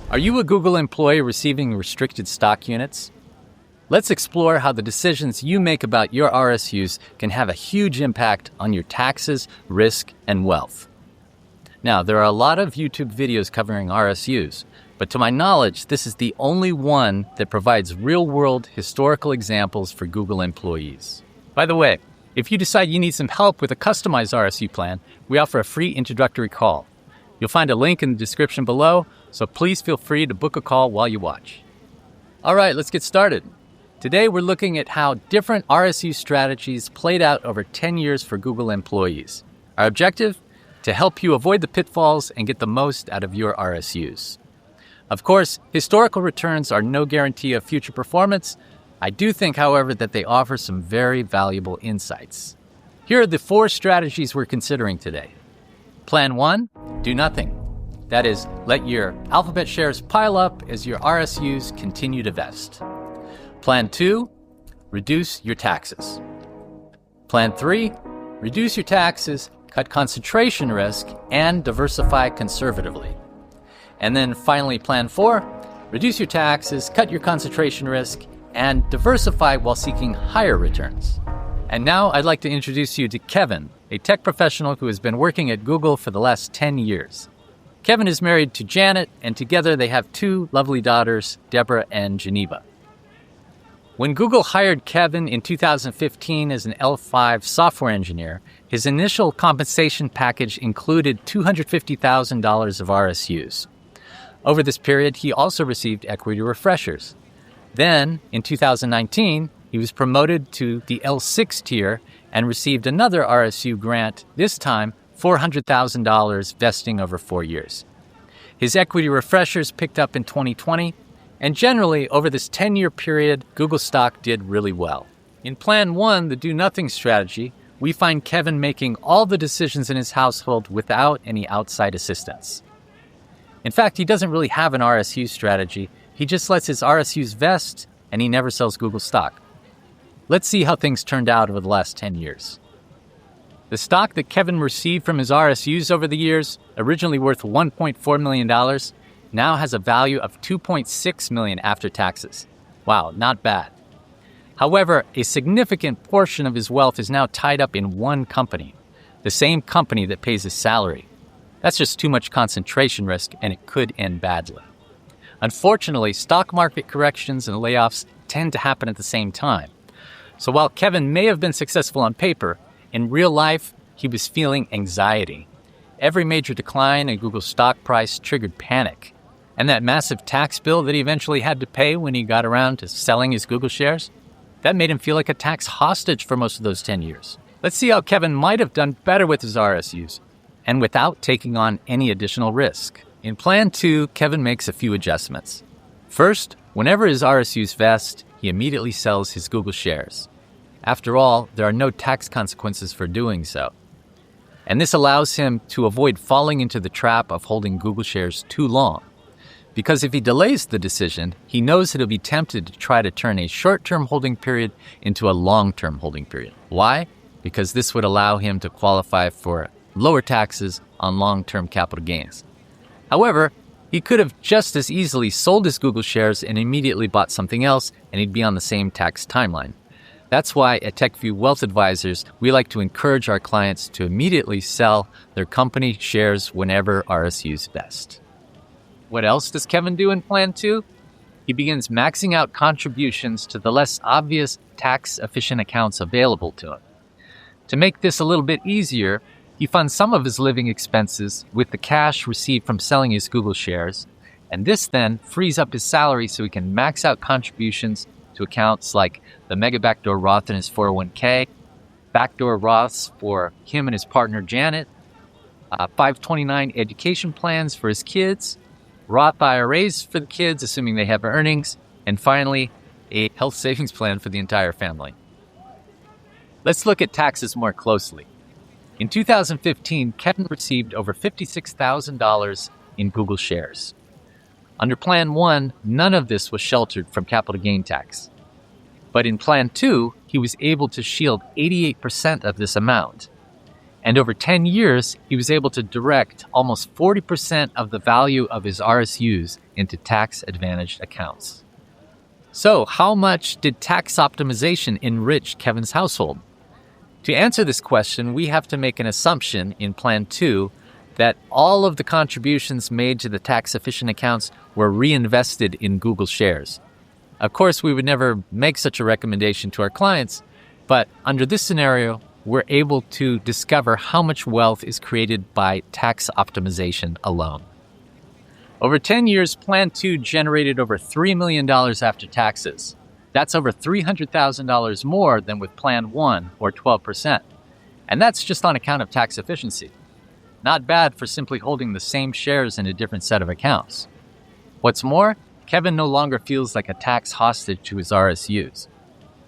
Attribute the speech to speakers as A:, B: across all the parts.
A: Are you a Google employee receiving restricted stock units? Let's explore how the decisions you make about your RSUs can have a huge impact on your taxes, risk, and wealth. Now, there are a lot of YouTube videos covering RSUs, but to my knowledge, this is the only one that provides real-world historical examples for Google employees. By the way, if you decide you need some help with a customized RSU plan, we offer a free introductory call. You'll find a link in the description below, so please feel free to book a call while you watch. All right, let's get started. Today, we're looking at how different RSU strategies played out over 10 years for Google employees. Our objective? To help you avoid the pitfalls and get the most out of your RSUs. Of course, historical returns are no guarantee of future performance. I do think, however, that they offer some very valuable insights. Here are the 4 strategies we're considering today. Plan 1, do nothing. That is, let your Alphabet shares pile up as your RSUs continue to vest. Plan 2, reduce your taxes. Plan 3, reduce your taxes, cut concentration risk, and diversify conservatively. And then finally, Plan 4, reduce your taxes, cut your concentration risk, and diversify while seeking higher returns. And now I'd like to introduce you to Kevin, a tech professional who has been working at Google for the last 10 years. Kevin is married to Janet, and together they have 2 lovely daughters, Deborah and Geneva. When Google hired Kevin in 2015 as an L5 software engineer, his initial compensation package included $250,000 of RSUs. Over this period, he also received equity refreshers. Then, in 2019, he was promoted to the L6 tier and received another RSU grant, this time $400,000 vesting over 4 years. His equity refreshers picked up in 2020, and generally, over this 10-year period, Google stock did really well. In Plan 1, the do-nothing strategy, we find Kevin making all the decisions in his household without any outside assistance. In fact, he doesn't really have an RSU strategy. He just lets his RSUs vest, and he never sells Google stock. Let's see how things turned out over the last 10 years. The stock that Kevin received from his RSUs over the years, originally worth $1.4 million, now has a value of $2.6 million after taxes. Wow, not bad. However, a significant portion of his wealth is now tied up in one company, the same company that pays his salary. That's just too much concentration risk, and it could end badly. Unfortunately, stock market corrections and layoffs tend to happen at the same time. So while Kevin may have been successful on paper, in real life, he was feeling anxiety. Every major decline in Google's stock price triggered panic. And that massive tax bill that he eventually had to pay when he got around to selling his Google shares, that made him feel like a tax hostage for most of those 10 years. Let's see how Kevin might have done better with his RSUs, and without taking on any additional risk. In Plan 2, Kevin makes a few adjustments. First, whenever his RSUs vest, he immediately sells his Google shares. After all, there are no tax consequences for doing so. And this allows him to avoid falling into the trap of holding Google shares too long. Because if he delays the decision, he knows that he'll be tempted to try to turn a short-term holding period into a long-term holding period. Why? Because this would allow him to qualify for lower taxes on long-term capital gains. However, he could have just as easily sold his Google shares and immediately bought something else, and he'd be on the same tax timeline. That's why at TechView Wealth Advisors, we like to encourage our clients to immediately sell their company shares whenever RSUs vest. What else does Kevin do in Plan 2? He begins maxing out contributions to the less obvious tax-efficient accounts available to him. To make this a little bit easier, he funds some of his living expenses with the cash received from selling his Google shares, and this then frees up his salary so he can max out contributions to accounts like the Mega Backdoor Roth in his 401k, Backdoor Roths for him and his partner Janet, 529 education plans for his kids, Roth IRAs for the kids, assuming they have earnings, and finally, a health savings plan for the entire family. Let's look at taxes more closely. In 2015, Kevin received over $56,000 in Google shares. Under Plan 1, none of this was sheltered from capital gain tax. But in Plan 2, he was able to shield 88% of this amount. And over 10 years, he was able to direct almost 40% of the value of his RSUs into tax-advantaged accounts. So, how much did tax optimization enrich Kevin's household? To answer this question, we have to make an assumption in Plan 2 that all of the contributions made to the tax-efficient accounts were reinvested in Google shares. Of course, we would never make such a recommendation to our clients, but under this scenario, we're able to discover how much wealth is created by tax optimization alone. Over 10 years, Plan 2 generated over $3 million after taxes. That's over $300,000 more than with Plan 1, or 12%. And that's just on account of tax efficiency. Not bad for simply holding the same shares in a different set of accounts. What's more, Kevin no longer feels like a tax hostage to his RSUs.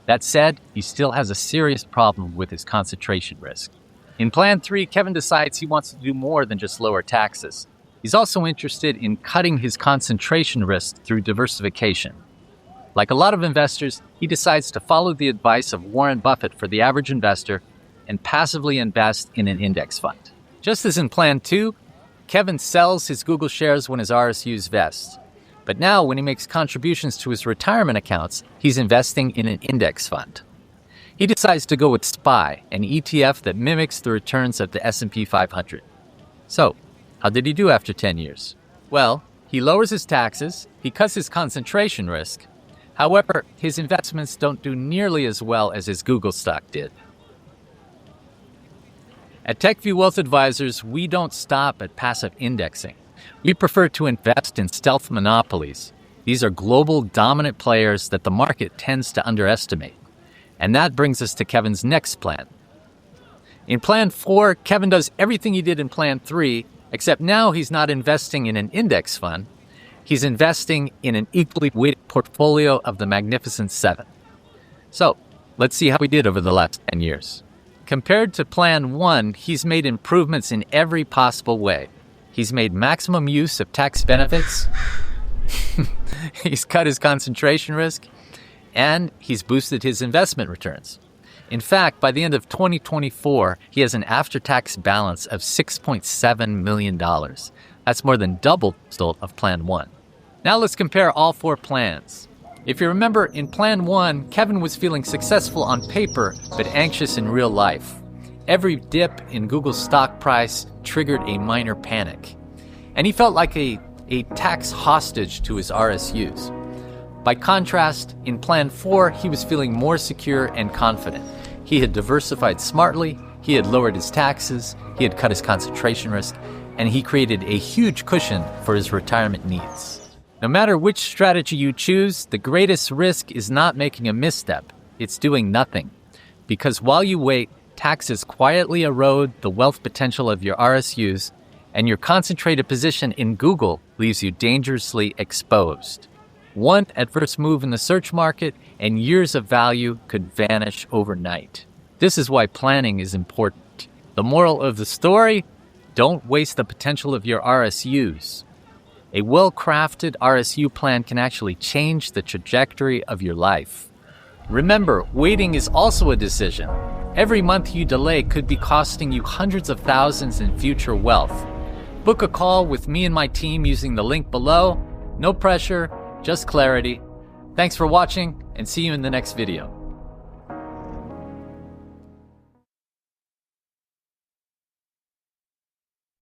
A: That said, he still has a serious problem with his concentration risk. In Plan 3, Kevin decides he wants to do more than just lower taxes. He's also interested in cutting his concentration risk through diversification. Like a lot of investors, he decides to follow the advice of Warren Buffett for the average investor and passively invest in an index fund. Just as in Plan 2, Kevin sells his Google shares when his RSUs vest. But now, when he makes contributions to his retirement accounts, he's investing in an index fund. He decides to go with SPY, an ETF that mimics the returns of the S&P 500. So, how did he do after 10 years? Well, he lowers his taxes, he cuts his concentration risk. However, his investments don't do nearly as well as his Google stock did. At TechView Wealth Advisors, we don't stop at passive indexing. We prefer to invest in stealth monopolies. These are global dominant players that the market tends to underestimate. And that brings us to Kevin's next plan. In Plan 4, Kevin does everything he did in Plan 3, except now he's not investing in an index fund. He's investing in an equally weighted portfolio of the Magnificent Seven. So, let's see how he did over the last 10 years. Compared to Plan 1, he's made improvements in every possible way. He's made maximum use of tax benefits, he's cut his concentration risk, and he's boosted his investment returns. In fact, by the end of 2024, he has an after-tax balance of $6.7 million. That's more than double the result of Plan 1. Now let's compare all four plans. If you remember, in Plan 1, Kevin was feeling successful on paper, but anxious in real life. Every dip in Google's stock price triggered a minor panic. And he felt like a tax hostage to his RSUs. By contrast, in Plan 4, he was feeling more secure and confident. He had diversified smartly, he had lowered his taxes, he had cut his concentration risk, and he created a huge cushion for his retirement needs. No matter which strategy you choose, the greatest risk is not making a misstep. It's doing nothing. Because while you wait, taxes quietly erode the wealth potential of your RSUs, and your concentrated position in Google leaves you dangerously exposed. One adverse move in the search market, and years of value could vanish overnight. This is why planning is important. The moral of the story: don't waste the potential of your RSUs. A well-crafted RSU plan can actually change the trajectory of your life. Remember, waiting is also a decision. Every month you delay could be costing you hundreds of thousands in future wealth. Book a call with me and my team using the link below. No pressure, just clarity. Thanks for watching, and see you in the next video.